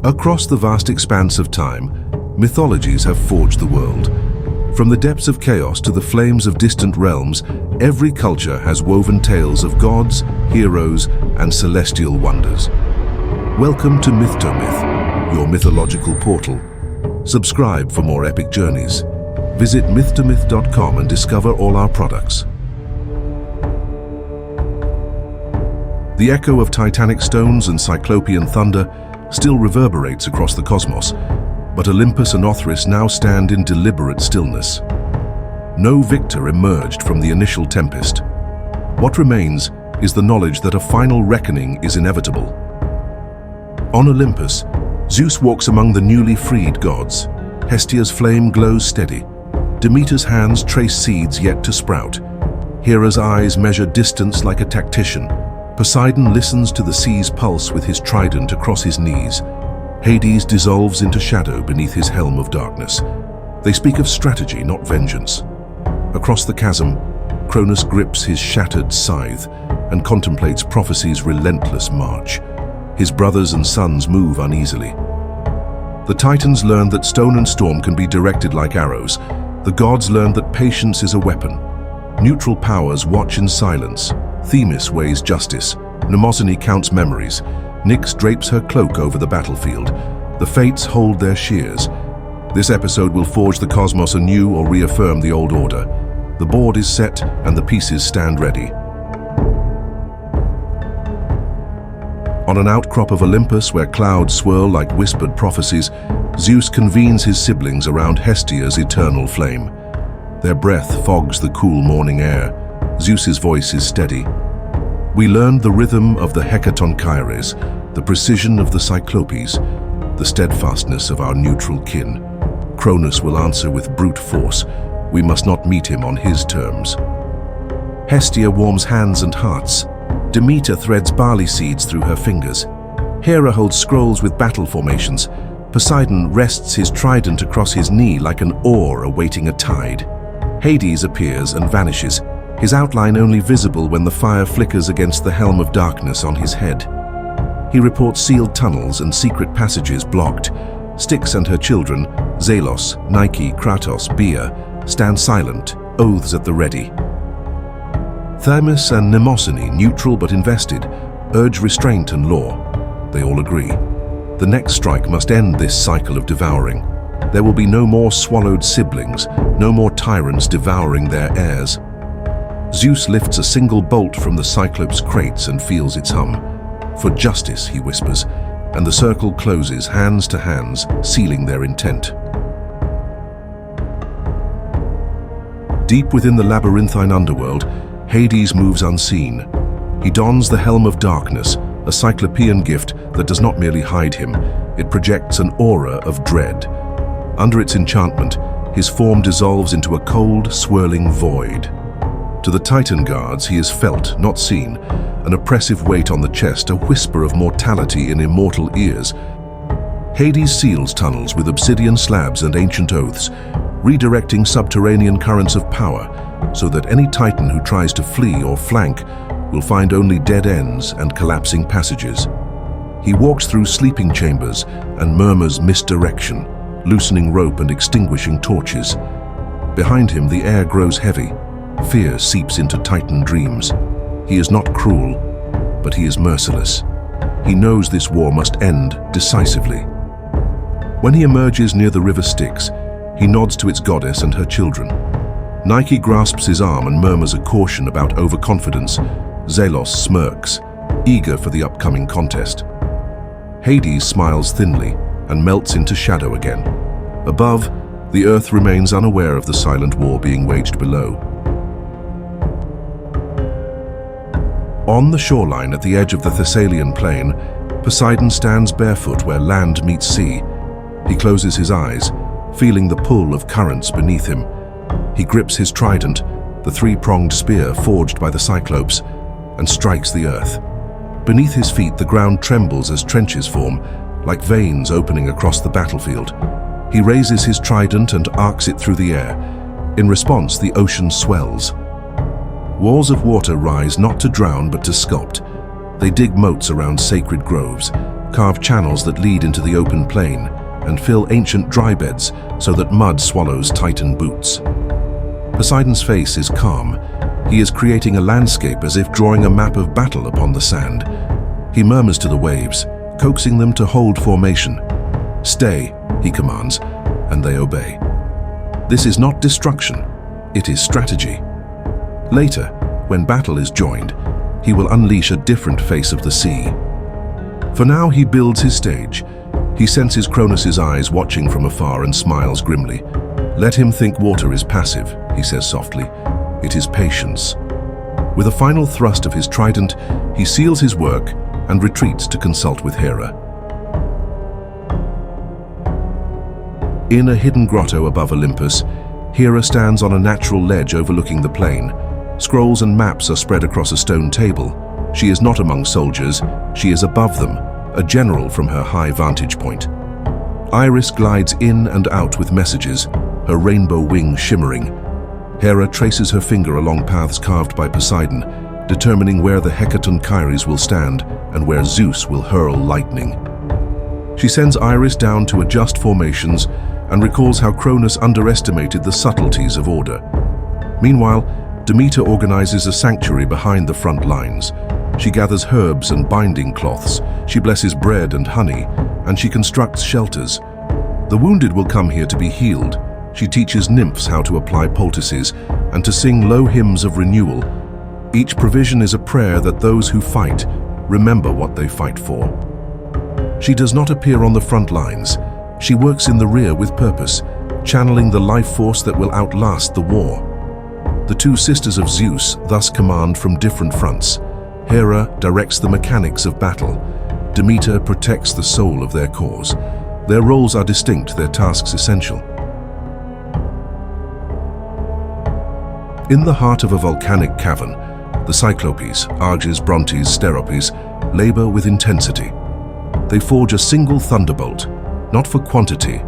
Across the vast expanse of time, mythologies have forged the world. From the depths of chaos to the flames of distant realms, every culture has woven tales of gods, heroes, and celestial wonders. Welcome to Myth2Myth, your mythological portal. Subscribe for more epic journeys. Visit myth2myth.com and discover all our products. The echo of titanic stones and cyclopean thunder still reverberates across the cosmos, but Olympus and Othrys now stand in deliberate stillness. No victor emerged from the initial tempest. What remains is the knowledge that a final reckoning is inevitable. On Olympus, Zeus walks among the newly freed gods. Hestia's flame glows steady. Demeter's hands trace seeds yet to sprout. Hera's eyes measure distance like a tactician. Poseidon listens to the sea's pulse with his trident across his knees. Hades dissolves into shadow beneath his helm of darkness. They speak of strategy, not vengeance. Across the chasm, Cronus grips his shattered scythe and contemplates prophecy's relentless march. His brothers and sons move uneasily. The Titans learn that stone and storm can be directed like arrows. The gods learn that patience is a weapon. Neutral powers watch in silence. Themis weighs justice. Mnemosyne counts memories. Nyx drapes her cloak over the battlefield. The fates hold their shears. This episode will forge the cosmos anew or reaffirm the old order. The board is set and the pieces stand ready. On an outcrop of Olympus where clouds swirl like whispered prophecies, Zeus convenes his siblings around Hestia's eternal flame. Their breath fogs the cool morning air. Zeus's voice is steady. We learned the rhythm of the Hecatoncheires, the precision of the Cyclopes, the steadfastness of our neutral kin. Cronus will answer with brute force. We must not meet him on his terms. Hestia warms hands and hearts. Demeter threads barley seeds through her fingers. Hera holds scrolls with battle formations. Poseidon rests his trident across his knee like an oar awaiting a tide. Hades appears and vanishes, his outline only visible when the fire flickers against the helm of darkness on his head. He reports sealed tunnels and secret passages blocked. Styx and her children, Zeus, Nike, Kratos, Bia, stand silent, oaths at the ready. Themis and Mnemosyne, neutral but invested, urge restraint and law. They all agree. The next strike must end this cycle of devouring. There will be no more swallowed siblings, no more tyrants devouring their heirs. Zeus lifts a single bolt from the Cyclopes' crates and feels its hum. For justice, he whispers, and the circle closes, hands to hands, sealing their intent. Deep within the labyrinthine underworld, Hades moves unseen. He dons the helm of darkness, a cyclopean gift that does not merely hide him, it projects an aura of dread. Under its enchantment, his form dissolves into a cold, swirling void. To the Titan guards, he is felt, not seen, an oppressive weight on the chest, a whisper of mortality in immortal ears. Hades seals tunnels with obsidian slabs and ancient oaths, redirecting subterranean currents of power, so that any Titan who tries to flee or flank will find only dead ends and collapsing passages. He walks through sleeping chambers and murmurs misdirection, loosening rope and extinguishing torches. Behind him, the air grows heavy. Fear seeps into Titan dreams. He is not cruel, but he is merciless. He knows this war must end decisively. When he emerges near the river Styx, he nods to its goddess and her children. Nike grasps his arm and murmurs a caution about overconfidence. Zeus smirks, eager for the upcoming contest. Hades smiles thinly and melts into shadow again. Above, the earth remains unaware of the silent war being waged below. On the shoreline at the edge of the Thessalian plain, Poseidon stands barefoot where land meets sea. He closes his eyes, feeling the pull of currents beneath him. He grips his trident, the three-pronged spear forged by the Cyclopes, and strikes the earth. Beneath his feet, the ground trembles as trenches form, like veins opening across the battlefield. He raises his trident and arcs it through the air. In response, the ocean swells. Walls of water rise not to drown but to sculpt. They dig moats around sacred groves. carve channels that lead into the open plain, and fill ancient dry beds so that mud swallows Titan boots. Poseidon's face is calm. He is creating a landscape as if drawing a map of battle upon the sand. He murmurs to the waves, coaxing them to hold formation. "Stay," he commands, and they obey. This is not destruction, it is strategy. Later, when battle is joined, he will unleash a different face of the sea. For now, he builds his stage. He senses Cronus's eyes watching from afar and smiles grimly. "Let him think water is passive," he says softly. "It is patience." With a final thrust of his trident, he seals his work and retreats to consult with Hera. In a hidden grotto above Olympus, Hera stands on a natural ledge overlooking the plain. Scrolls and maps are spread across a stone table. She is not among soldiers, she is above them, a general from her high vantage point. Iris glides in and out with messages, her rainbow wings shimmering. Hera traces her finger along paths carved by Poseidon, determining where the Hecatoncheires will stand and where Zeus will hurl lightning. She sends Iris down to adjust formations and recalls how Cronus underestimated the subtleties of order. Meanwhile, Demeter organizes a sanctuary behind the front lines. She gathers herbs and binding cloths, she blesses bread and honey, and she constructs shelters. The wounded will come here to be healed. She teaches nymphs how to apply poultices and to sing low hymns of renewal. Each provision is a prayer that those who fight remember what they fight for. She does not appear on the front lines. She works in the rear with purpose, channeling the life force that will outlast the war. The two sisters of Zeus thus command from different fronts. Hera directs the mechanics of battle. Demeter protects the soul of their cause. Their roles are distinct, their tasks essential. In the heart of a volcanic cavern, the Cyclopes, Arges, Brontes, Steropes, labor with intensity. They forge a single thunderbolt, not for quantity,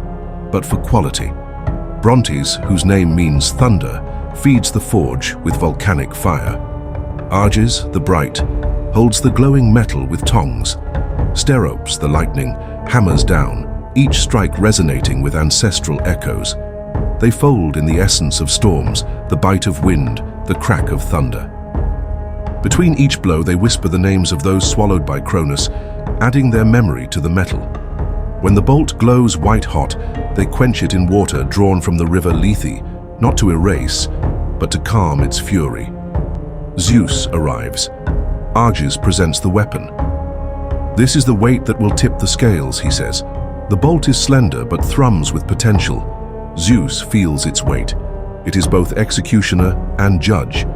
but for quality. Brontes, whose name means thunder, feeds the forge with volcanic fire. Arges, the bright, holds the glowing metal with tongs. Steropes, the lightning, hammers down, each strike resonating with ancestral echoes. They fold in the essence of storms, the bite of wind, the crack of thunder. Between each blow, they whisper the names of those swallowed by Cronus, adding their memory to the metal. When the bolt glows white-hot, they quench it in water drawn from the river Lethe, not to erase, but to calm its fury. Zeus arrives. Arges presents the weapon. "This is the weight that will tip the scales," he says. The bolt is slender but thrums with potential. Zeus feels its weight. It is both executioner and judge.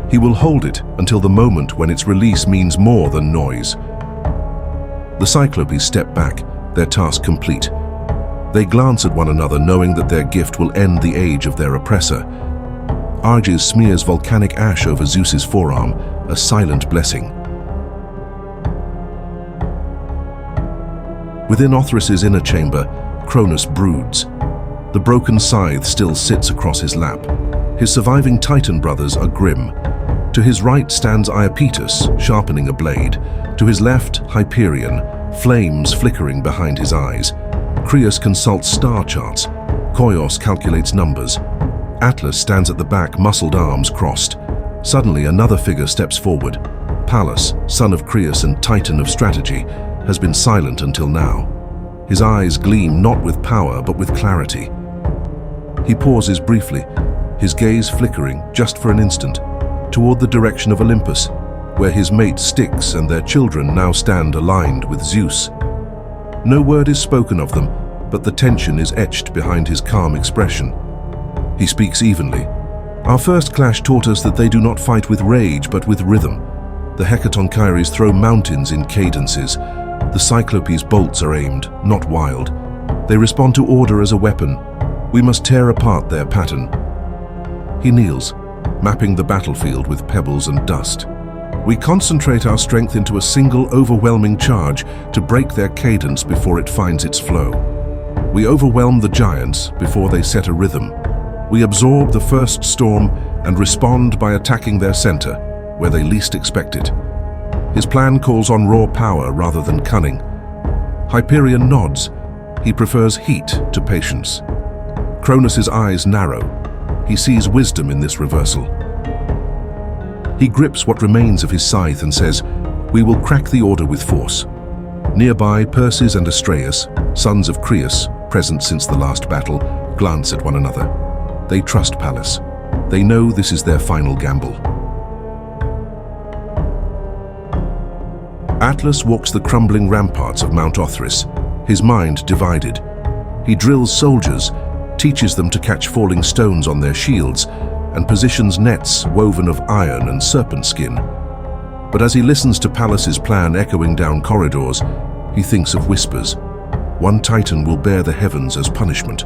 He will hold it until the moment when its release means more than noise. The Cyclopes step back, their task complete. They glance at one another, knowing that their gift will end the age of their oppressor. Arges smears volcanic ash over Zeus's forearm, a silent blessing. Within Othrys' inner chamber, Cronus broods. The broken scythe still sits across his lap. His surviving Titan brothers are grim. To his right stands Iapetus, sharpening a blade. To his left, Hyperion, flames flickering behind his eyes. Creus consults star charts. Koios calculates numbers. Atlas stands at the back, muscled arms crossed. Suddenly, another figure steps forward. Pallas, son of Creus and Titan of strategy, has been silent until now. His eyes gleam not with power, but with clarity. He pauses briefly, his gaze flickering, just for an instant, toward the direction of Olympus, where his mate Styx and their children now stand aligned with Zeus. No word is spoken of them, but the tension is etched behind his calm expression. He speaks evenly. "Our first clash taught us that they do not fight with rage, but with rhythm. The Hecatoncheires throw mountains in cadences. The Cyclopes' bolts are aimed, not wild. They respond to order as a weapon. We must tear apart their pattern." He kneels, mapping the battlefield with pebbles and dust. "We concentrate our strength into a single overwhelming charge to break their cadence before it finds its flow. We overwhelm the giants before they set a rhythm. We absorb the first storm and respond by attacking their center, where they least expect it." His plan calls on raw power rather than cunning. Hyperion nods. He prefers heat to patience. Cronus's eyes narrow. He sees wisdom in this reversal. He grips what remains of his scythe and says, "We will crack the order with force." Nearby, Perses and Astraeus, sons of Creus, present since the last battle, glance at one another. They trust Pallas. They know this is their final gamble. Atlas walks the crumbling ramparts of Mount Othrys, his mind divided. He drills soldiers, teaches them to catch falling stones on their shields, and positions nets woven of iron and serpent skin. But as he listens to Pallas's plan echoing down corridors, he thinks of whispers. One Titan will bear the heavens as punishment.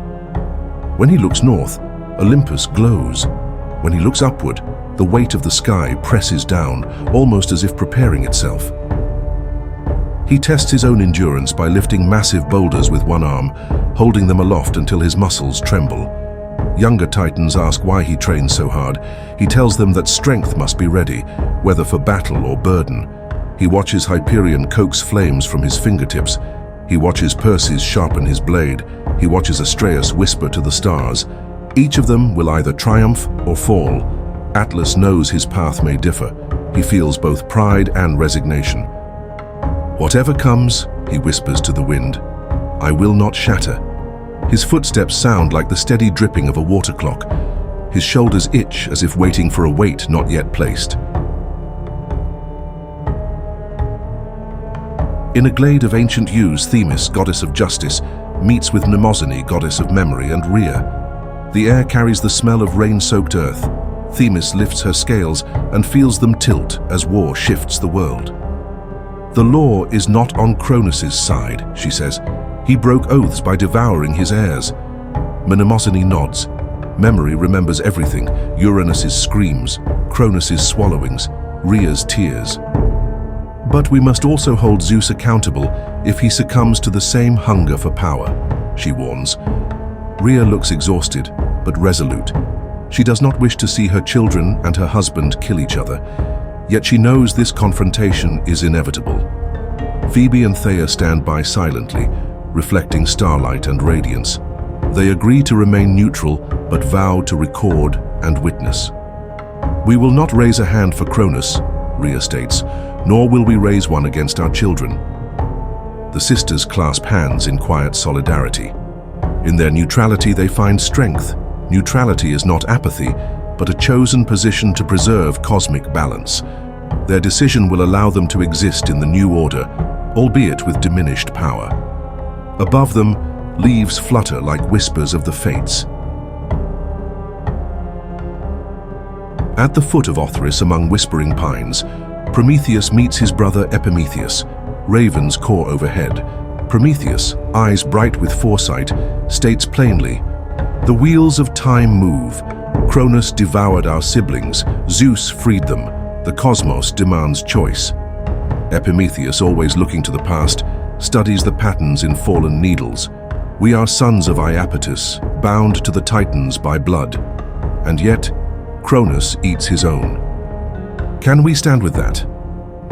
When he looks north, Olympus glows. When he looks upward, the weight of the sky presses down, almost as if preparing itself. He tests his own endurance by lifting massive boulders with one arm, holding them aloft until his muscles tremble. Younger Titans ask why he trains so hard. He tells them that strength must be ready, whether for battle or burden. He watches Hyperion coax flames from his fingertips. He watches Perses sharpen his blade. He watches Astraeus whisper to the stars. Each of them will either triumph or fall. Atlas knows his path may differ. He feels both pride and resignation. "Whatever comes," he whispers to the wind, "I will not shatter." His footsteps sound like the steady dripping of a water clock. His shoulders itch as if waiting for a weight not yet placed. In a glade of ancient yews, Themis, goddess of justice, meets with Mnemosyne, goddess of memory, and Rhea. The air carries the smell of rain-soaked earth. Themis lifts her scales and feels them tilt as war shifts the world. "The law is not on Cronus's side," she says. "He broke oaths by devouring his heirs." Mnemosyne nods. Memory remembers everything: Uranus's screams, Cronus's swallowings, Rhea's tears. "But we must also hold Zeus accountable if he succumbs to the same hunger for power," she warns. Rhea looks exhausted, but resolute. She does not wish to see her children and her husband kill each other, yet she knows this confrontation is inevitable. Phoebe and Thea stand by silently, reflecting starlight and radiance. They agree to remain neutral, but vow to record and witness. "We will not raise a hand for Cronus," Rhea states, "nor will we raise one against our children." The sisters clasp hands in quiet solidarity. In their neutrality they find strength. Neutrality is not apathy, but a chosen position to preserve cosmic balance. Their decision will allow them to exist in the new order, albeit with diminished power. Above them, leaves flutter like whispers of the fates. At the foot of Othrys, among whispering pines, Prometheus meets his brother Epimetheus, ravens caw overhead. Prometheus, eyes bright with foresight, states plainly, "The wheels of time move. Cronus devoured our siblings. Zeus freed them. The cosmos demands choice." Epimetheus, always looking to the past, studies the patterns in fallen needles. "We are sons of Iapetus, bound to the Titans by blood. And yet, Cronus eats his own. Can we stand with that?"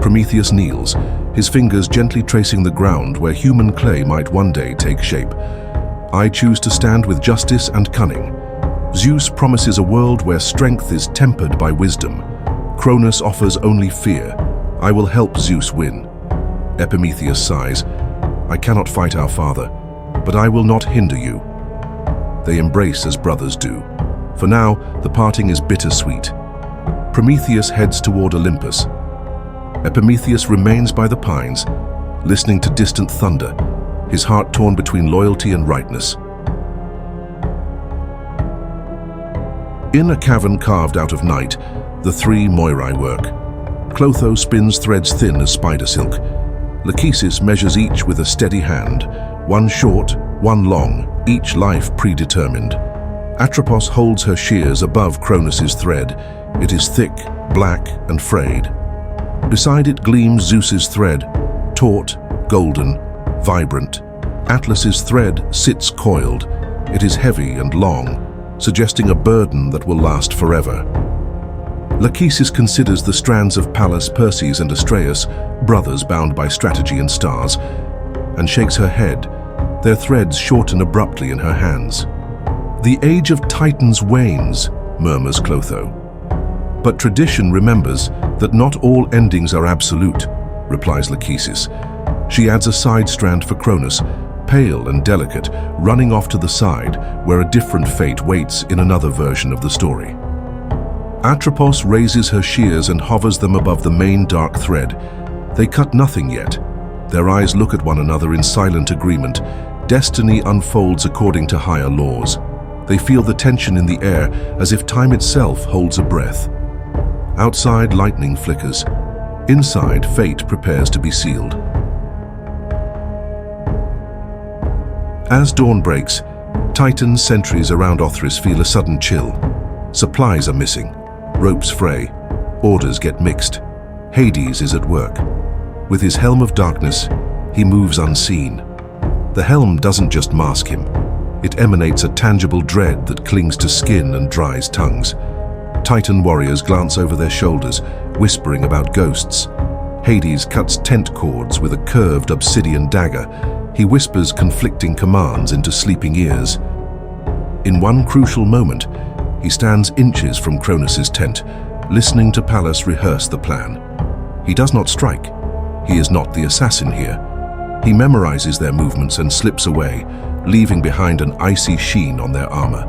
Prometheus kneels, his fingers gently tracing the ground where human clay might one day take shape. "I choose to stand with justice and cunning. Zeus promises a world where strength is tempered by wisdom. Cronus offers only fear. I will help Zeus win." Epimetheus sighs, "I cannot fight our father, but I will not hinder you." They embrace as brothers do. For now, the parting is bittersweet. Prometheus heads toward Olympus. Epimetheus remains by the pines, listening to distant thunder, his heart torn between loyalty and rightness. In a cavern carved out of night, the three Moirai work. Clotho spins threads thin as spider silk. Lachesis measures each with a steady hand, one short, one long, each life predetermined. Atropos holds her shears above Cronus's thread. It is thick, black, and frayed. Beside it gleams Zeus's thread, taut, golden, vibrant. Atlas's thread sits coiled. It is heavy and long, suggesting a burden that will last forever. Lachesis considers the strands of Pallas, Perses, and Astraeus, brothers bound by strategy and stars. and shakes her head. Their threads shorten abruptly in her hands. "The age of Titans wanes," murmurs Clotho. "But tradition remembers that not all endings are absolute," replies Lachesis. She adds a side strand for Cronus, pale and delicate, running off to the side where a different fate waits in another version of the story. Atropos raises her shears and hovers them above the main dark thread. They cut nothing yet. Their eyes look at one another in silent agreement. Destiny unfolds according to higher laws. They feel the tension in the air as if time itself holds a breath. Outside, lightning flickers. Inside, fate prepares to be sealed. As dawn breaks, Titan sentries around Othrys feel a sudden chill. Supplies are missing. Ropes fray. Orders get mixed. Hades is at work. With his helm of darkness, he moves unseen. The helm doesn't just mask him. It emanates a tangible dread that clings to skin and dries tongues. Titan warriors glance over their shoulders, whispering about ghosts. Hades cuts tent cords with a curved obsidian dagger. He whispers conflicting commands into sleeping ears. In one crucial moment, he stands inches from Cronus's tent, listening to Pallas rehearse the plan. He does not strike. He is not the assassin here. He memorizes their movements and slips away, leaving behind an icy sheen on their armor.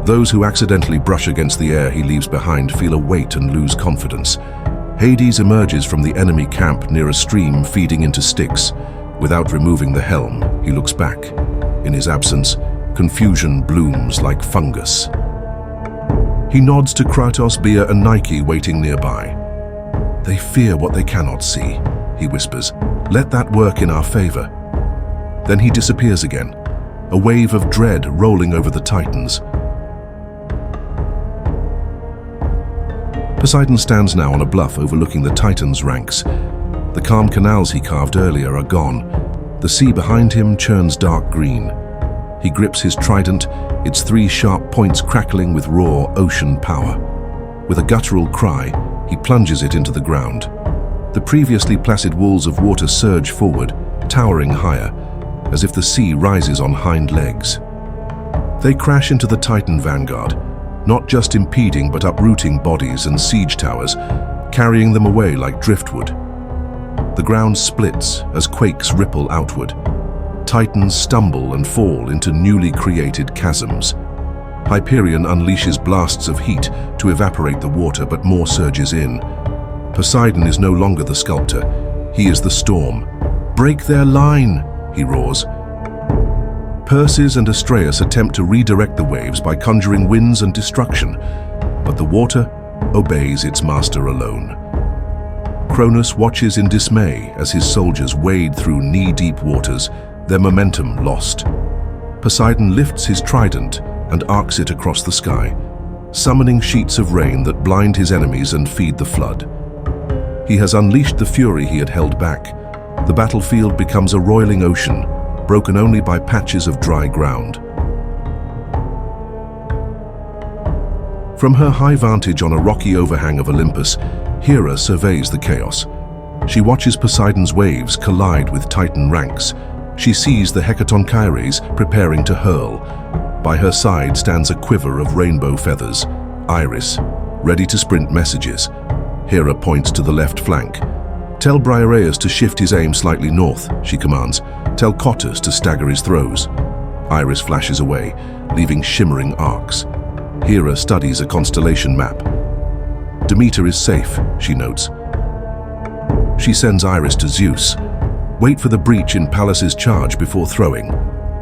Those who accidentally brush against the air he leaves behind feel a weight and lose confidence. Hades emerges from the enemy camp near a stream feeding into Styx. Without removing the helm, he looks back. In his absence, confusion blooms like fungus. He nods to Kratos, Bia, and Nike waiting nearby. "They fear what they cannot see," he whispers. "Let that work in our favor." Then he disappears again, a wave of dread rolling over the Titans. Poseidon stands now on a bluff overlooking the Titans' ranks. The calm canals he carved earlier are gone. The sea behind him churns dark green. He grips his trident, its 3 sharp points crackling with raw ocean power. With a guttural cry, he plunges it into the ground. The previously placid walls of water surge forward, towering higher, as if the sea rises on hind legs. They crash into the Titan vanguard, not just impeding but uprooting bodies and siege towers, carrying them away like driftwood. The ground splits as quakes ripple outward. Titans stumble and fall into newly created chasms. Hyperion unleashes blasts of heat to evaporate the water, but more surges in. Poseidon is no longer the sculptor. He is the storm. "Break their line!" he roars. Perses and Astraeus attempt to redirect the waves by conjuring winds and destruction, but the water obeys its master alone. Cronus watches in dismay as his soldiers wade through knee-deep waters, their momentum lost. Poseidon lifts his trident and arcs it across the sky, summoning sheets of rain that blind his enemies and feed the flood. He has unleashed the fury he had held back. The battlefield becomes a roiling ocean, broken only by patches of dry ground. From her high vantage on a rocky overhang of Olympus, Hera surveys the chaos. She watches Poseidon's waves collide with Titan ranks. She sees the Hecatoncheires preparing to hurl. By her side stands a quiver of rainbow feathers, Iris, ready to sprint messages. Hera points to the left flank. "Tell Briareus to shift his aim slightly north," she commands. "Tell Cottus to stagger his throws." Iris flashes away, leaving shimmering arcs. Hera studies a constellation map. "Demeter is safe," she notes. She sends Iris to Zeus. "Wait for the breach in Pallas's charge before throwing."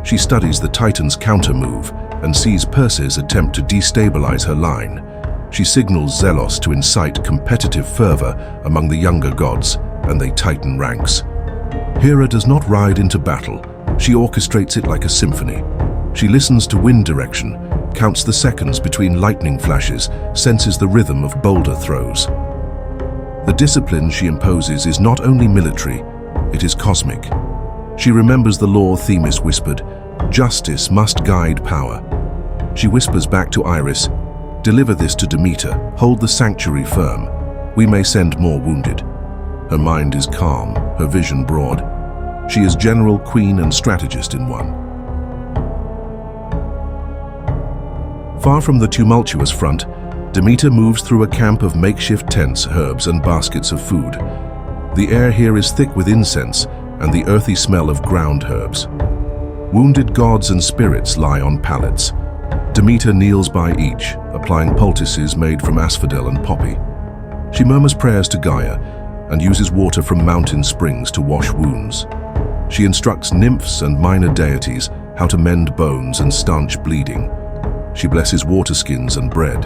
She studies the Titan's counter-move and sees Perses attempt to destabilize her line. She signals Zelos to incite competitive fervor among the younger gods, and they tighten ranks. Hera does not ride into battle. She orchestrates it like a symphony. She listens to wind direction, counts the seconds between lightning flashes, senses the rhythm of boulder throws. The discipline she imposes is not only military, it is cosmic. She remembers the law Themis whispered, "Justice must guide power." She whispers back to Iris, "Deliver this to Demeter, hold the sanctuary firm. We may send more wounded." Her mind is calm, her vision broad. She is general, queen, and strategist in one. Far from the tumultuous front, Demeter moves through a camp of makeshift tents, herbs, and baskets of food. The air here is thick with incense and the earthy smell of ground herbs. Wounded gods and spirits lie on pallets. Demeter kneels by each, applying poultices made from asphodel and poppy. She murmurs prayers to Gaia and uses water from mountain springs to wash wounds. She instructs nymphs and minor deities how to mend bones and stanch bleeding. She blesses water skins and bread.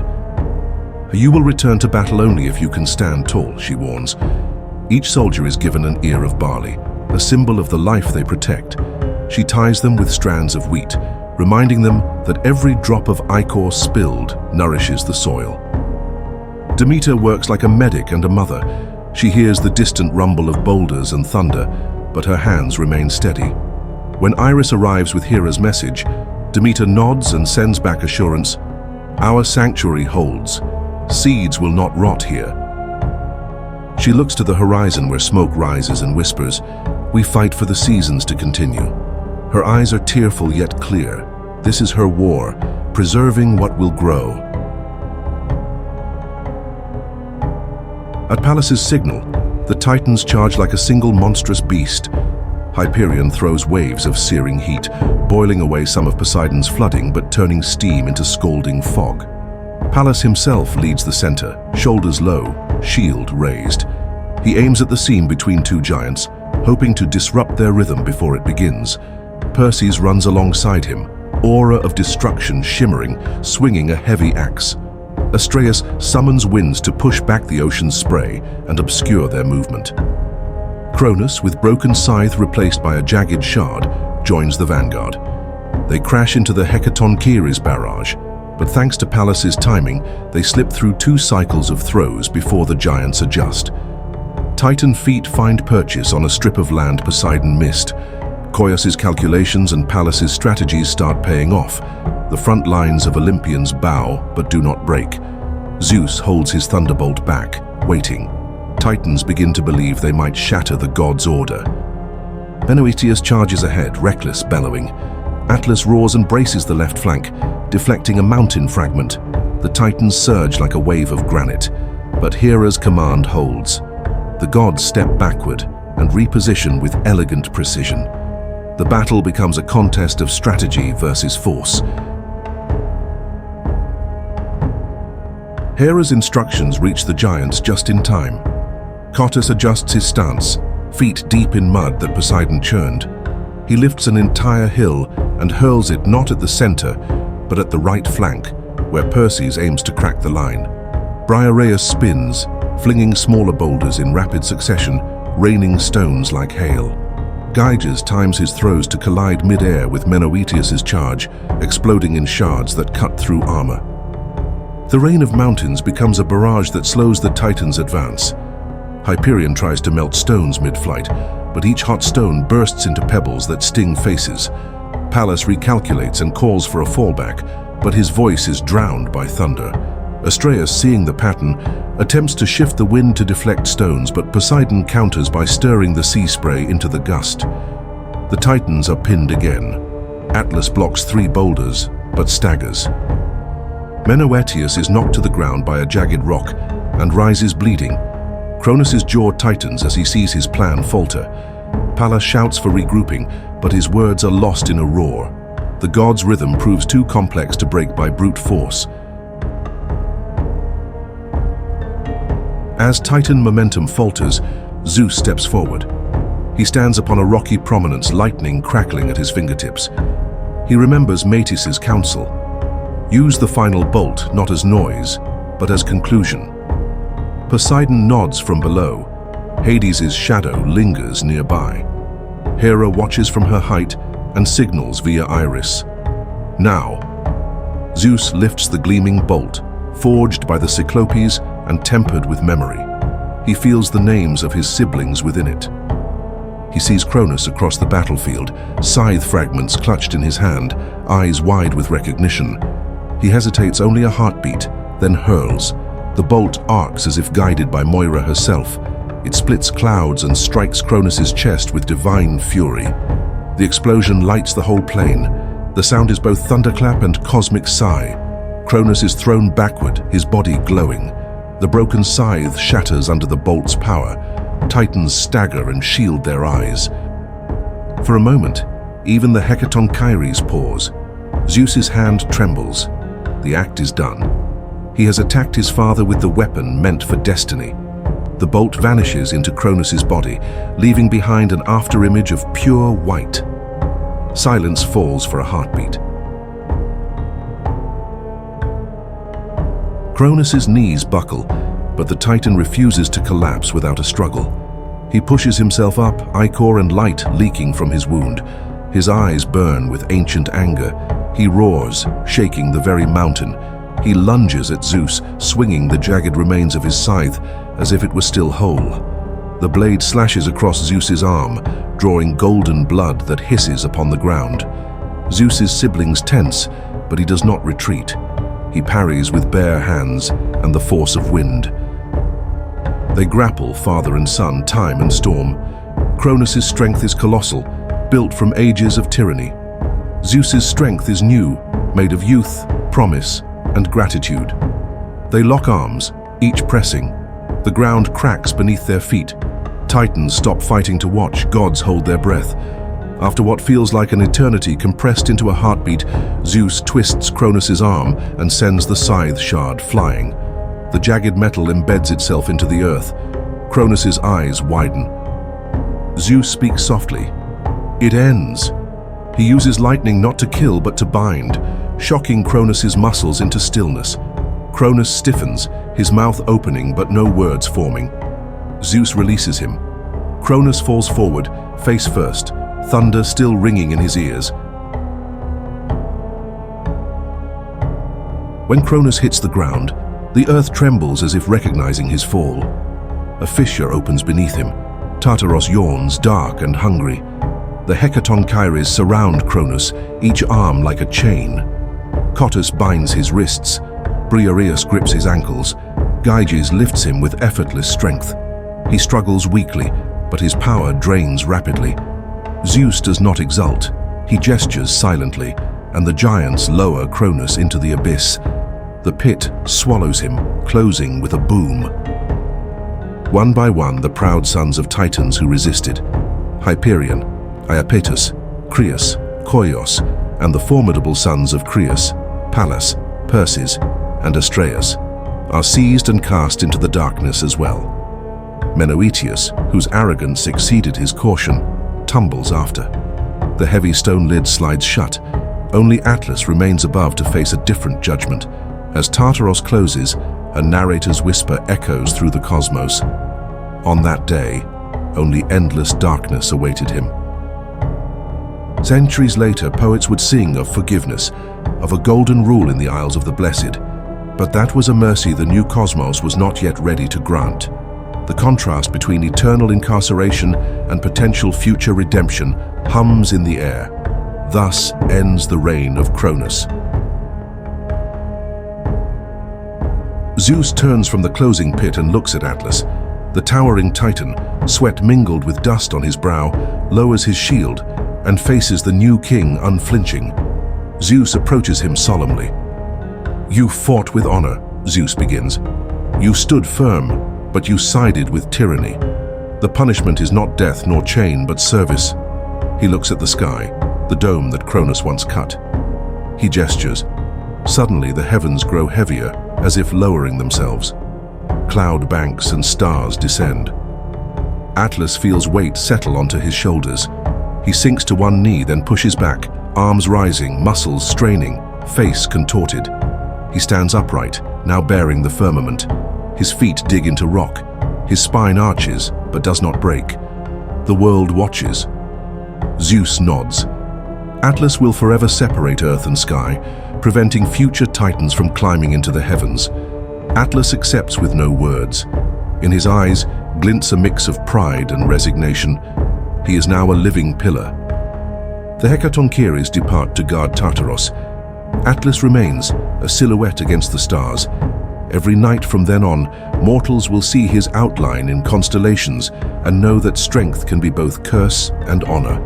You will return to battle only if you can stand tall, she warns. Each soldier is given an ear of barley, a symbol of the life they protect. She ties them with strands of wheat, reminding them that every drop of ichor spilled nourishes the soil. Demeter works like a medic and a mother. She hears the distant rumble of boulders and thunder, but her hands remain steady. When Iris arrives with Hera's message, Demeter nods and sends back assurance. Our sanctuary holds. Seeds will not rot here. She looks to the horizon where smoke rises and whispers, "We fight for the seasons to continue." Her eyes are tearful yet clear. This is her war, preserving what will grow. At Pallas's signal, the Titans charge like a single monstrous beast. Hyperion throws waves of searing heat, boiling away some of Poseidon's flooding but turning steam into scalding fog. Pallas himself leads the center, shoulders low, shield raised. He aims at the seam between two giants, hoping to disrupt their rhythm before it begins. Perseus runs alongside him, aura of destruction shimmering, swinging a heavy axe. Astraeus summons winds to push back the ocean's spray and obscure their movement. Cronus, with broken scythe replaced by a jagged shard, joins the vanguard. They crash into the Hecatoncheires barrage, but thanks to Pallas's timing, they slip through 2 cycles of throws before the giants adjust. Titan feet find purchase on a strip of land Poseidon missed. Koios's calculations and Pallas's strategies start paying off. The front lines of Olympians bow but do not break. Zeus holds his thunderbolt back, waiting. Titans begin to believe they might shatter the god's order. Prometheus charges ahead, reckless, bellowing. Atlas roars and braces the left flank, deflecting a mountain fragment. The Titans surge like a wave of granite, but Hera's command holds. The gods step backward and reposition with elegant precision. The battle becomes a contest of strategy versus force. Hera's instructions reach the giants just in time. Cronus adjusts his stance, feet deep in mud that Poseidon churned. He lifts an entire hill and hurls it not at the center, but at the right flank, where Perseus aims to crack the line. Briareus spins, flinging smaller boulders in rapid succession, raining stones like hail. Gyges times his throws to collide mid-air with Prometheus's charge, exploding in shards that cut through armor. The rain of mountains becomes a barrage that slows the Titans' advance. Hyperion tries to melt stones mid-flight, but each hot stone bursts into pebbles that sting faces. Pallas recalculates and calls for a fallback, but his voice is drowned by thunder. Astraeus, seeing the pattern, attempts to shift the wind to deflect stones, but Poseidon counters by stirring the sea spray into the gust. The Titans are pinned again. Atlas blocks 3 boulders, but staggers. Prometheus is knocked to the ground by a jagged rock and rises bleeding. Cronus's jaw tightens as he sees his plan falter. Pallas shouts for regrouping, but his words are lost in a roar. The god's rhythm proves too complex to break by brute force. As Titan momentum falters, Zeus steps forward. He stands upon a rocky prominence, lightning crackling at his fingertips. He remembers Metis's counsel. Use the final bolt not as noise, but as conclusion. Poseidon nods from below. Hades's shadow lingers nearby. Hera watches from her height and signals via Iris. Now. Zeus lifts the gleaming bolt, forged by the Cyclopes and tempered with memory. He feels the names of his siblings within it. He sees Cronus across the battlefield, scythe fragments clutched in his hand, eyes wide with recognition. He hesitates only a heartbeat, then hurls. The bolt arcs as if guided by Moirai herself. It splits clouds and strikes Cronus's chest with divine fury. The explosion lights the whole plain. The sound is both thunderclap and cosmic sigh. Cronus is thrown backward, his body glowing. The broken scythe shatters under the bolt's power. Titans stagger and shield their eyes. For a moment, even the Hecatoncheires pause. Zeus's hand trembles. The act is done. He has attacked his father with the weapon meant for destiny. The bolt vanishes into Cronus's body, leaving behind an afterimage of pure white. Silence falls for a heartbeat. Cronus's knees buckle, but the Titan refuses to collapse without a struggle. He pushes himself up, ichor and light leaking from his wound. His eyes burn with ancient anger. He roars, shaking the very mountain. He lunges at Zeus, swinging the jagged remains of his scythe as if it were still whole. The blade slashes across Zeus's arm, drawing golden blood that hisses upon the ground. Zeus's siblings tense, but he does not retreat. He parries with bare hands and the force of wind. They grapple, father and son, time and storm. Cronus's strength is colossal, built from ages of tyranny. Zeus's strength is new, made of youth, promise, and gratitude. They lock arms, each pressing. The ground cracks beneath their feet. Titans stop fighting to watch, gods hold their breath. After what feels like an eternity compressed into a heartbeat, Zeus twists Cronus's arm and sends the scythe shard flying. The jagged metal embeds itself into the earth. Cronus's eyes widen. Zeus speaks softly. It ends. He uses lightning not to kill but to bind, shocking Cronus's muscles into stillness. Cronus stiffens, his mouth opening but no words forming. Zeus releases him. Cronus falls forward, face first, thunder still ringing in his ears. When Cronus hits the ground, the earth trembles as if recognizing his fall. A fissure opens beneath him. Tartaros yawns, dark and hungry. The Hecatoncheires surround Cronus, each arm like a chain. Cottus binds his wrists. Briareus grips his ankles. Gyges lifts him with effortless strength. He struggles weakly, but his power drains rapidly. Zeus does not exult. He gestures silently, and the giants lower Cronus into the abyss. The pit swallows him, closing with a boom. One by one, the proud sons of Titans who resisted, Hyperion, Iapetus, Creus, Koios, and the formidable sons of Creus, Pallas, Perses, and Astraeus, are seized and cast into the darkness as well. Menoetius, whose arrogance exceeded his caution, tumbles after. The heavy stone lid slides shut. Only Atlas remains above to face a different judgment. As Tartaros closes, a narrator's whisper echoes through the cosmos. On that day, only endless darkness awaited him. Centuries later, poets would sing of forgiveness, of a golden rule in the Isles of the Blessed. But that was a mercy the new cosmos was not yet ready to grant. The contrast between eternal incarceration and potential future redemption hums in the air. Thus ends the reign of Cronus. Zeus turns from the closing pit and looks at Atlas. The towering Titan, sweat mingled with dust on his brow, lowers his shield and faces the new king unflinching. Zeus approaches him solemnly. "You fought with honor," Zeus begins. "You stood firm, but you sided with tyranny. The punishment is not death nor chain, but service." He looks at the sky, the dome that Cronus once cut. He gestures. Suddenly the heavens grow heavier, as if lowering themselves. Cloud banks and stars descend. Atlas feels weight settle onto his shoulders. He sinks to one knee, then pushes back, arms rising, muscles straining, face contorted. He stands upright, now bearing the firmament. His feet dig into rock. His spine arches, but does not break. The world watches. Zeus nods. Atlas will forever separate earth and sky, preventing future titans from climbing into the heavens. Atlas accepts with no words. In his eyes glints a mix of pride and resignation. He is now a living pillar. The Hecatoncheires depart to guard Tartaros. Atlas remains, a silhouette against the stars. Every night from then on, mortals will see his outline in constellations and know that strength can be both curse and honor.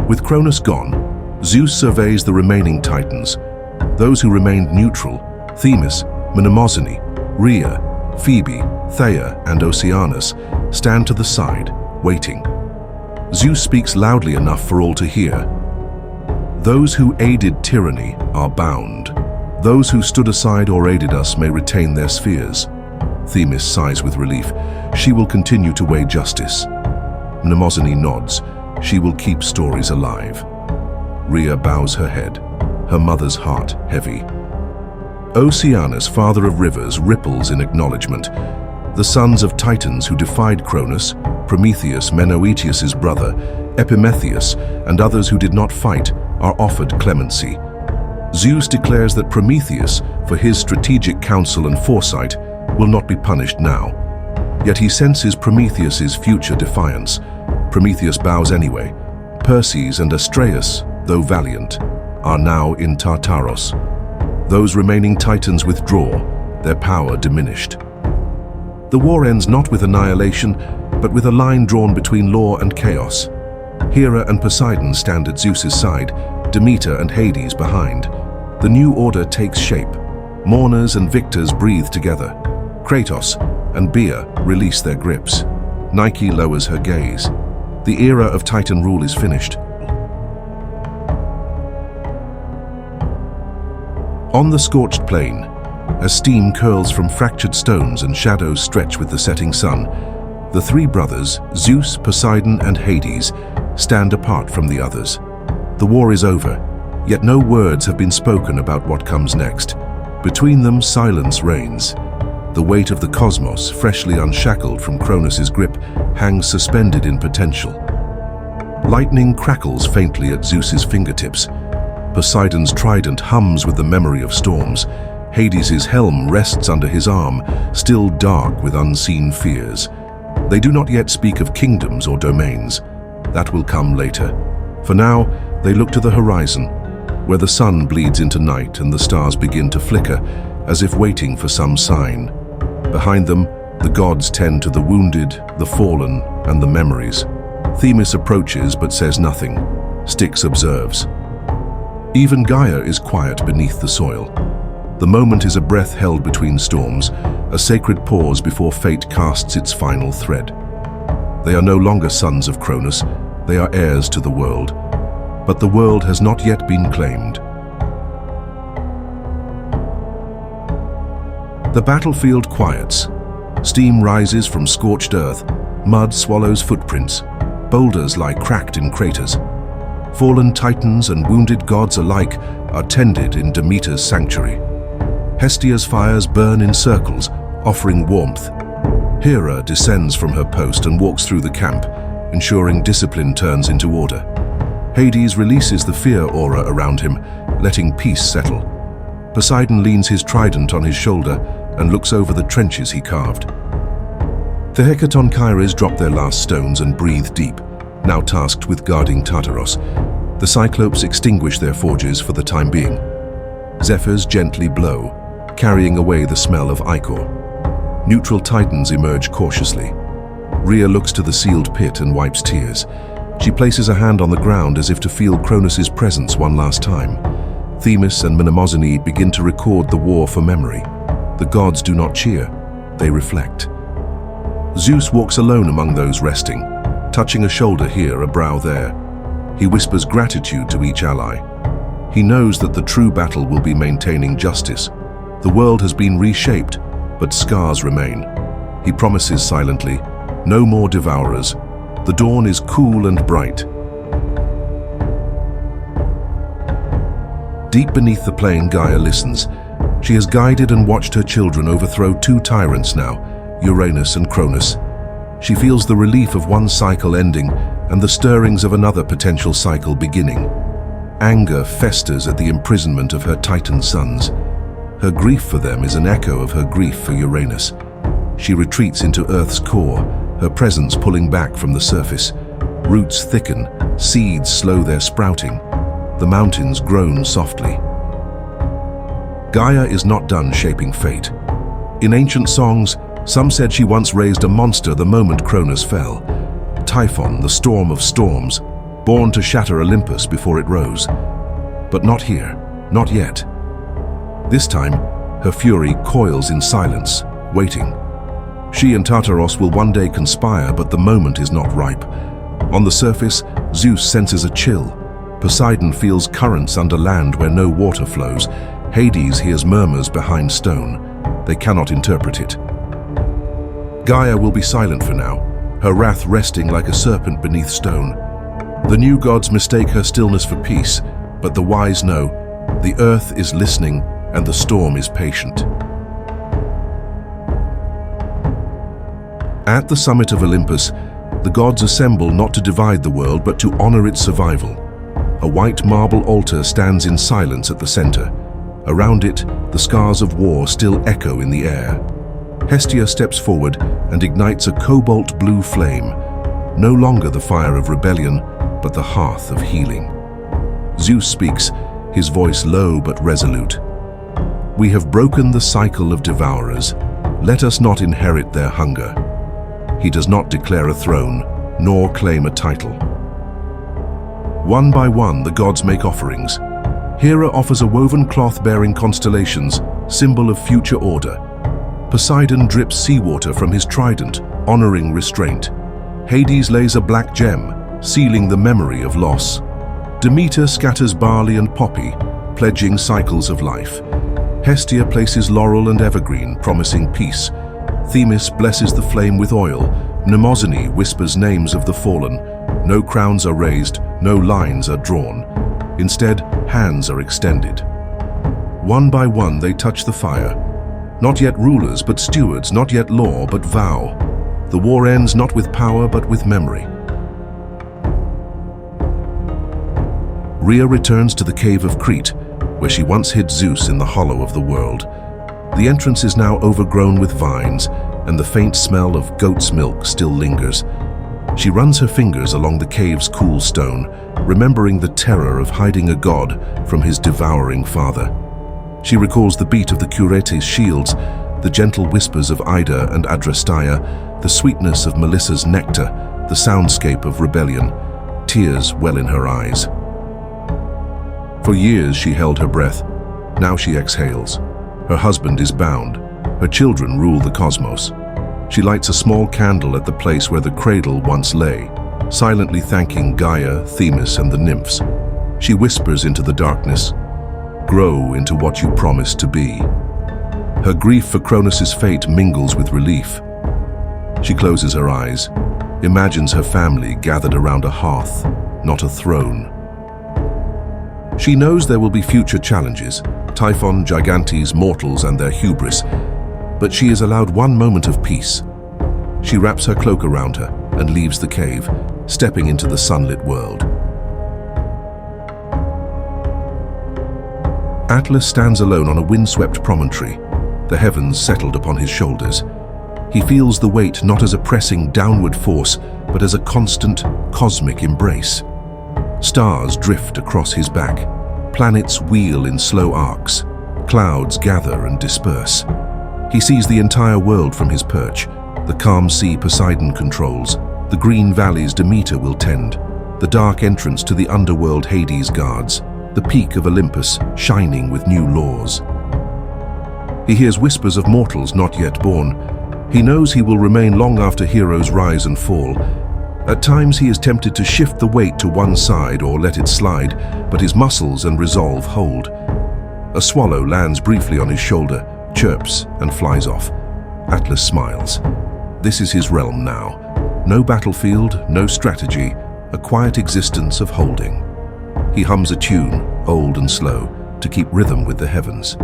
With Cronus gone, Zeus surveys the remaining Titans. Those who remained neutral, Themis, Mnemosyne, Rhea, Phoebe, Thea, and Oceanus, stand to the side, waiting. Zeus speaks loudly enough for all to hear. Those who aided tyranny are bound. Those who stood aside or aided us may retain their spheres. Themis sighs with relief. She will continue to weigh justice. Mnemosyne nods. She will keep stories alive. Rhea bows her head, her mother's heart heavy. Oceanus, father of rivers, ripples in acknowledgement. The sons of Titans who defied Cronus, Prometheus, Menoetius' brother, Epimetheus, and others who did not fight, are offered clemency. Zeus declares that Prometheus, for his strategic counsel and foresight, will not be punished now. Yet he senses Prometheus' future defiance. Prometheus bows anyway. Perses and Astraeus, though valiant, are now in Tartaros. Those remaining Titans withdraw, their power diminished. The war ends not with annihilation, but with a line drawn between law and chaos. Hera and Poseidon stand at Zeus's side, Demeter and Hades behind. The new order takes shape. Mourners and victors breathe together. Kratos and Bia release their grips. Nike lowers her gaze. The era of Titan rule is finished. On the scorched plain, as steam curls from fractured stones and shadows stretch with the setting sun, the three brothers, Zeus, Poseidon, and Hades, stand apart from the others. The war is over, yet no words have been spoken about what comes next. Between them, silence reigns. The weight of the cosmos, freshly unshackled from Cronus' grip, hangs suspended in potential. Lightning crackles faintly at Zeus's fingertips. Poseidon's trident hums with the memory of storms. Hades' helm rests under his arm, still dark with unseen fears. They do not yet speak of kingdoms or domains. That will come later. For now, they look to the horizon, where the sun bleeds into night and the stars begin to flicker, as if waiting for some sign. Behind them, the gods tend to the wounded, the fallen, and the memories. Themis approaches but says nothing. Styx observes. Even Gaia is quiet beneath the soil. The moment is a breath held between storms, a sacred pause before fate casts its final thread. They are no longer sons of Cronus, they are heirs to the world. But the world has not yet been claimed. The battlefield quiets. Steam rises from scorched earth, mud swallows footprints, boulders lie cracked in craters. Fallen titans and wounded gods alike are tended in Demeter's sanctuary. Hestia's fires burn in circles, offering warmth. Hera descends from her post and walks through the camp, ensuring discipline turns into order. Hades releases the fear aura around him, letting peace settle. Poseidon leans his trident on his shoulder and looks over the trenches he carved. The Hecatoncheires drop their last stones and breathe deep, now tasked with guarding Tartaros. The Cyclopes extinguish their forges for the time being. Zephyrs gently blow, carrying away the smell of ichor. Neutral Titans emerge cautiously. Rhea looks to the sealed pit and wipes tears. She places a hand on the ground as if to feel Cronus' presence one last time. Themis and Mnemosyne begin to record the war for memory. The gods do not cheer, they reflect. Zeus walks alone among those resting, touching a shoulder here, a brow there. He whispers gratitude to each ally. He knows that the true battle will be maintaining justice. The world has been reshaped, but scars remain. He promises silently, no more devourers. The dawn is cool and bright. Deep beneath the plain, Gaia listens. She has guided and watched her children overthrow two tyrants now, Uranus and Cronus. She feels the relief of one cycle ending and the stirrings of another potential cycle beginning. Anger festers at the imprisonment of her Titan sons. Her grief for them is an echo of her grief for Uranus. She retreats into Earth's core, her presence pulling back from the surface. Roots thicken, seeds slow their sprouting. The mountains groan softly. Gaia is not done shaping fate. In ancient songs, some said she once raised a monster the moment Cronus fell. Typhon, the storm of storms, born to shatter Olympus before it rose. But not here, not yet. This time, her fury coils in silence, waiting. She and Tartaros will one day conspire, but the moment is not ripe. On the surface, Zeus senses a chill. Poseidon feels currents under land where no water flows. Hades hears murmurs behind stone. They cannot interpret it. Gaia will be silent for now, her wrath resting like a serpent beneath stone. The new gods mistake her stillness for peace, but the wise know the earth is listening and the storm is patient. At the summit of Olympus, the gods assemble not to divide the world but to honor its survival. A white marble altar stands in silence at the center. Around it, the scars of war still echo in the air. Hestia steps forward and ignites a cobalt blue flame, no longer the fire of rebellion, but the hearth of healing. Zeus speaks, his voice low but resolute. We have broken the cycle of devourers. Let us not inherit their hunger. He does not declare a throne, nor claim a title. One by one, the gods make offerings. Hera offers a woven cloth bearing constellations, symbol of future order. Poseidon drips seawater from his trident, honoring restraint. Hades lays a black gem, sealing the memory of loss. Demeter scatters barley and poppy, pledging cycles of life. Hestia places laurel and evergreen, promising peace. Themis blesses the flame with oil. Mnemosyne whispers names of the fallen. No crowns are raised, no lines are drawn. Instead, hands are extended. One by one, they touch the fire. Not yet rulers, but stewards, not yet law, but vow. The war ends not with power, but with memory. Rhea returns to the cave of Crete, where she once hid Zeus in the hollow of the world. The entrance is now overgrown with vines, and the faint smell of goat's milk still lingers. She runs her fingers along the cave's cool stone, remembering the terror of hiding a god from his devouring father. She recalls the beat of the Curetes' shields, the gentle whispers of Ida and Adrasteia, the sweetness of Melissa's nectar, the soundscape of rebellion. Tears well in her eyes. For years she held her breath. Now she exhales. Her husband is bound. Her children rule the cosmos. She lights a small candle at the place where the cradle once lay, silently thanking Gaia, Themis, and the nymphs. She whispers into the darkness, "Grow into what you promised to be." Her grief for Cronus' fate mingles with relief. She closes her eyes, imagines her family gathered around a hearth, not a throne. She knows there will be future challenges, Typhon, Gigantes, mortals, and their hubris, but she is allowed one moment of peace. She wraps her cloak around her and leaves the cave, stepping into the sunlit world. Atlas stands alone on a windswept promontory, the heavens settled upon his shoulders. He feels the weight not as a pressing downward force, but as a constant, cosmic embrace. Stars drift across his back. Planets wheel in slow arcs. Clouds gather and disperse. He sees the entire world from his perch. The calm sea Poseidon controls. The green valleys Demeter will tend. The dark entrance to the underworld Hades guards. The peak of Olympus shining with new laws. He hears whispers of mortals not yet born. He knows he will remain long after heroes rise and fall. At times he is tempted to shift the weight to one side or let it slide, but his muscles and resolve hold. A swallow lands briefly on his shoulder, chirps and flies off. Atlas smiles. This is his realm now. No battlefield, no strategy, a quiet existence of holding. He hums a tune, old and slow, to keep rhythm with the heavens.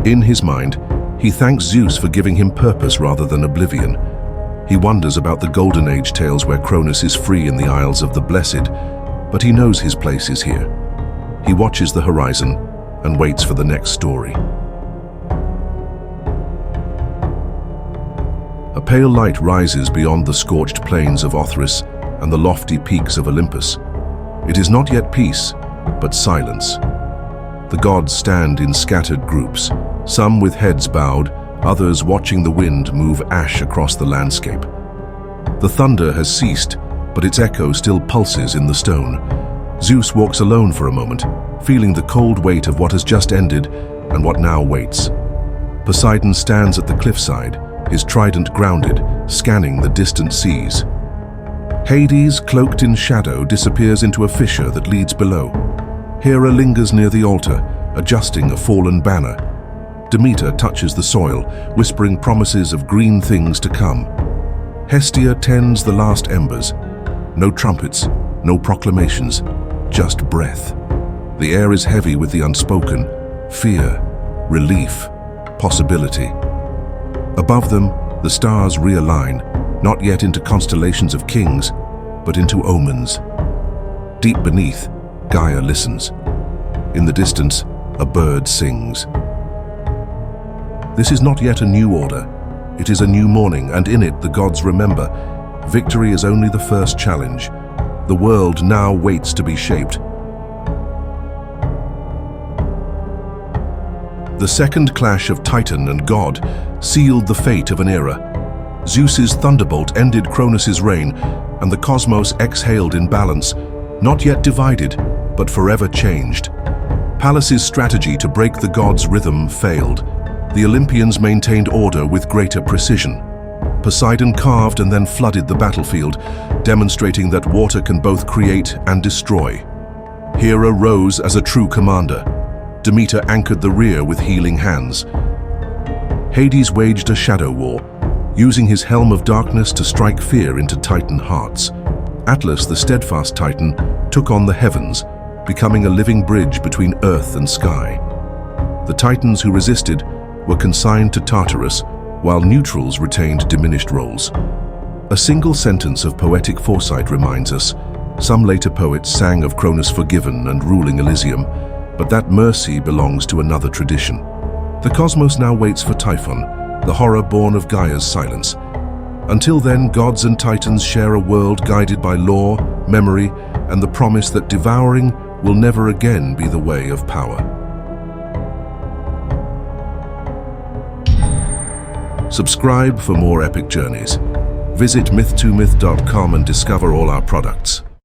In his mind, he thanks Zeus for giving him purpose rather than oblivion. He wonders about the Golden Age tales where Cronus is free in the Isles of the Blessed, but he knows his place is here. He watches the horizon and waits for the next story. A pale light rises beyond the scorched plains of Othrys and the lofty peaks of Olympus. It is not yet peace, but silence. The gods stand in scattered groups, some with heads bowed, others watching the wind move ash across the landscape. The thunder has ceased, but its echo still pulses in the stone. Zeus walks alone for a moment, feeling the cold weight of what has just ended and what now waits. Poseidon stands at the cliffside, his trident grounded, scanning the distant seas. Hades, cloaked in shadow, disappears into a fissure that leads below. Hera lingers near the altar, adjusting a fallen banner. Demeter touches the soil, whispering promises of green things to come. Hestia tends the last embers. No trumpets, no proclamations, just breath. The air is heavy with the unspoken, fear, relief, possibility. Above them, the stars realign, not yet into constellations of kings, but into omens. Deep beneath, Gaia listens. In the distance, a bird sings. This is not yet a new order. It is a new morning, and in it the gods remember. Victory is only the first challenge. The world now waits to be shaped. The second clash of Titan and God sealed the fate of an era. Zeus's thunderbolt ended Cronus's reign, and the cosmos exhaled in balance, not yet divided, but forever changed. Pallas's strategy to break the gods' rhythm failed. The Olympians maintained order with greater precision. Poseidon carved and then flooded the battlefield, demonstrating that water can both create and destroy. Hera rose as a true commander. Demeter anchored the rear with healing hands. Hades waged a shadow war, using his helm of darkness to strike fear into Titan hearts. Atlas, the steadfast Titan, took on the heavens, becoming a living bridge between earth and sky. The Titans who resisted were consigned to Tartarus, while neutrals retained diminished roles. A single sentence of poetic foresight reminds us, some later poets sang of Cronus forgiven and ruling Elysium, but that mercy belongs to another tradition. The cosmos now waits for Typhon, the horror born of Gaia's silence. Until then, gods and titans share a world guided by law, memory, and the promise that devouring will never again be the way of power. Subscribe for more epic journeys. Visit myth2myth.com and discover all our products.